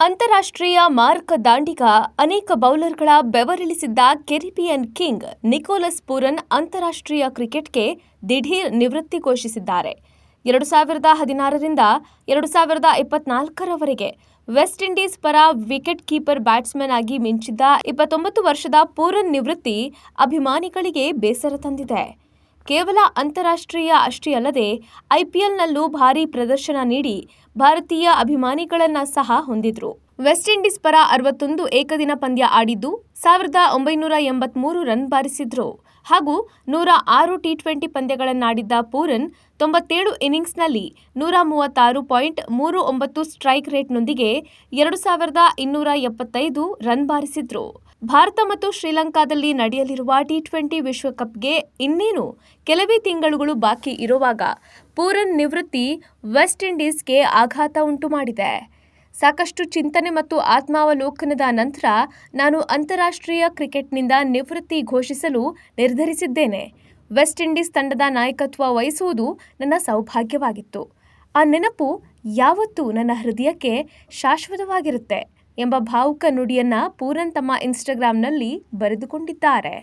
ಅಂತಾರಾಷ್ಟ್ರೀಯ ಮಾರಕ ದಾಂಡಿಗ, ಅನೇಕ ಬೌಲರ್ಗಳ ಬೆವರಿಳಿಸಿದ್ದ ಕೆರಿಬಿಯನ್ ಕಿಂಗ್ ನಿಕೋಲಸ್ ಪೂರನ್ ಅಂತಾರಾಷ್ಟ್ರೀಯ ಕ್ರಿಕೆಟ್ಗೆ ದಿಢೀರ್ ನಿವೃತ್ತಿ ಘೋಷಿಸಿದ್ದಾರೆ. 2016ರಿಂದ 2024ರವರೆಗೆ ವೆಸ್ಟ್ ಇಂಡೀಸ್ ಪರ ವಿಕೆಟ್ ಕೀಪರ್ ಬ್ಯಾಟ್ಸ್ಮನ್ ಆಗಿ ಮಿಂಚಿದ್ದ 29 ವರ್ಷದ ಪೂರನ್ ನಿವೃತ್ತಿ ಅಭಿಮಾನಿಗಳಿಗೆ ಬೇಸರ ತಂದಿದೆ. ಕೇವಲ ಅಂತಾರಾಷ್ಟ್ರೀಯ ಅಷ್ಟೇ ಅಲ್ಲದೆ ಐಪಿಎಲ್ನಲ್ಲೂ ಭಾರೀ ಪ್ರದರ್ಶನ ನೀಡಿ ಭಾರತೀಯ ಅಭಿಮಾನಿಗಳನ್ನ ಸಹ ಹೊಂದಿದ್ರು. ವೆಸ್ಟ್ ಇಂಡೀಸ್ ಪರ 61 ಏಕದಿನ ಪಂದ್ಯ ಆಡಿದ್ದು 1983 ರನ್ ಬಾರಿಸಿದ್ರು ಹಾಗೂ 106 ಟಿ20 ಪಂದ್ಯಗಳನ್ನಾಡಿದ್ದ ಪೂರನ್ 97 ಇನ್ನಿಂಗ್ಸ್ನಲ್ಲಿ 136.39 ಸ್ಟ್ರೈಕ್ ರೇಟ್ನೊಂದಿಗೆ 2275 ರನ್ ಬಾರಿಸಿದ್ರು. ಭಾರತ ಮತ್ತು ಶ್ರೀಲಂಕಾದಲ್ಲಿ ನಡೆಯಲಿರುವ ಟಿ20 ವಿಶ್ವಕಪ್ಗೆ ಇನ್ನೇನು ಕೆಲವೇ ತಿಂಗಳುಗಳು ಬಾಕಿ ಇರುವಾಗ ಪೂರನ್ ನಿವೃತ್ತಿ ವೆಸ್ಟ್ ಇಂಡೀಸ್ಗೆ ಆಘಾತ ಉಂಟು ಮಾಡಿದೆ. ಸಾಕಷ್ಟು ಚಿಂತನೆ ಮತ್ತು ಆತ್ಮಾವಲೋಕನದ ನಂತರ ನಾನು ಅಂತಾರಾಷ್ಟ್ರೀಯ ಕ್ರಿಕೆಟ್ನಿಂದ ನಿವೃತ್ತಿ ಘೋಷಿಸಲು ನಿರ್ಧರಿಸಿದ್ದೇನೆ. ವೆಸ್ಟ್ ಇಂಡೀಸ್ ತಂಡದ ನಾಯಕತ್ವ ವಹಿಸುವುದು ನನ್ನ ಸೌಭಾಗ್ಯವಾಗಿತ್ತು. ಆ ನೆನಪು ಯಾವತ್ತೂ ನನ್ನ ಹೃದಯಕ್ಕೆ ಶಾಶ್ವತವಾಗಿರುತ್ತೆ ಎಂಬ ಭಾವುಕ ನುಡಿಯನ್ನ ಪೂರನ್ ತಮ್ಮ ಇನ್ಸ್ಟಾಗ್ರಾಂನಲ್ಲಿ ಬರೆದುಕೊಂಡಿದ್ದಾರೆ.